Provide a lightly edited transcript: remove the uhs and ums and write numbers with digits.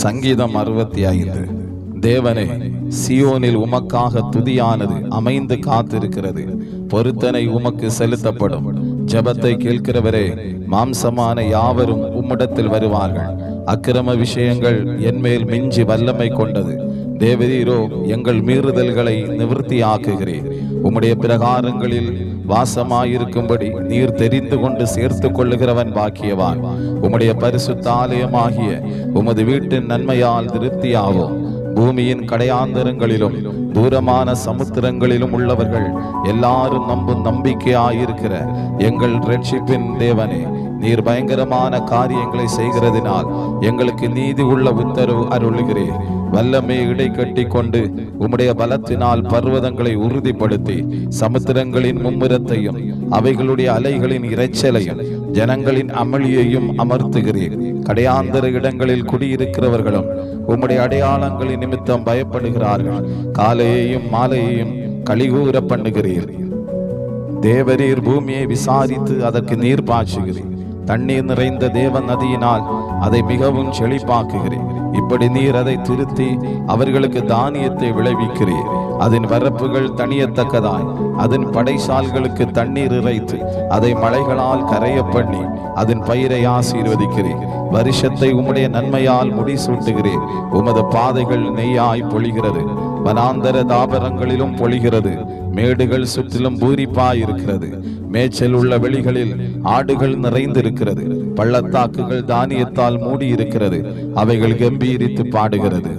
சங்கீதம் 65. தேவனே, சியோனில் உமக்காக துதியானது அமைந்து காத்திருக்கிறது. பொருத்தனை உமக்கு செலுத்தப்படும். ஜெபத்தை கேட்கிறவரே, மாம்சமான யாவரும் உம்மிடத்தில் வருவார்கள். அக்கிரம விஷயங்கள் என்மேல் மிஞ்சி வல்லமை கொண்டது. தேவரீரோ எங்கள் மீறுதல்களை நிவர்த்தியாக்குகிறீர். உம்முடைய பிரகாரங்களில் வாசமாயிருக்கும்படி நீர் தெரிந்து கொண்டு சேர்த்து கொள்ளுகிறவன் பாக்கியவான். உம்முடைய பரிசுத்த ஆலயமாகிய உமது வீட்டின் நன்மையால் திருப்தியாவோம். பூமியின் கடையாந்தரங்களிலும் தூரமான சமுத்திரங்களிலும் உள்ளவர்கள் எல்லாரும் நம்பும் நம்பிக்கையாயிருக்கிற எங்கள் இரட்சிப்பின் தேவனே, நீர் பயங்கரமான காரியங்களை செய்கிறதினால் எங்களுக்கு நீதி உள்ள உத்தரவு அருளுகிறீர். வல்லமே இடை கட்டி கொண்டு உம்முடைய பலத்தினால் பர்வதங்களை உறுதிப்படுத்தி சமுத்திரங்களின் மும்முரத்தையும் அவைகளுடைய அலைகளின் இரைச்சலையும் ஜனங்களின் அமளியையும் அமர்த்துகிறீர். கடையாந்தர இடங்களில் குடியிருக்கிறவர்களும் உம்முடைய அடையாளங்களின் நிமித்தம் பயப்படுகிறார்கள். காலையையும் மாலையையும் கலிகூர பண்ணுகிறீர். தேவரீர் பூமியை விசாரித்து அதற்கு நீர் பாய்ச்சுகிறீர். தண்ணீர் நிறைந்த தேவ நதியினால் அதை மிகவும் செழிப்பாக்குகிறீர். இப்படி நீர் அதை திருத்தி அவர்களுக்கு தானியத்தை விளைவிக்கிறீர். அதன் வரப்புகள் தணியத்தக்கதாய் அதன் படைசால்களுக்கு தண்ணீர் இறைத்து அதை மலைகளால் கரைய பண்ணி அதன் பயிரை ஆசீர்வதிக்கிறீர். வருஷத்தை உம்முடைய நன்மையால் முடிசூட்டுகிறீர். உமது பாதைகள் நெய்யாய் பொழிகிறது. வனாந்தர தாபரங்களிலும் பொழிகிறது. மேடுகள் சுற்றிலும் பூரிப்பாயிருக்கிறது. மேய்ச்சல் உள்ள வெளிகளில் ஆடுகள் நிறைந்திருக்கிறது. பள்ளத்தாக்குகள் தானியத்தால் மூடி இருக்கிறது. அவைகள் கம்பீரித்து பாடுகிறது.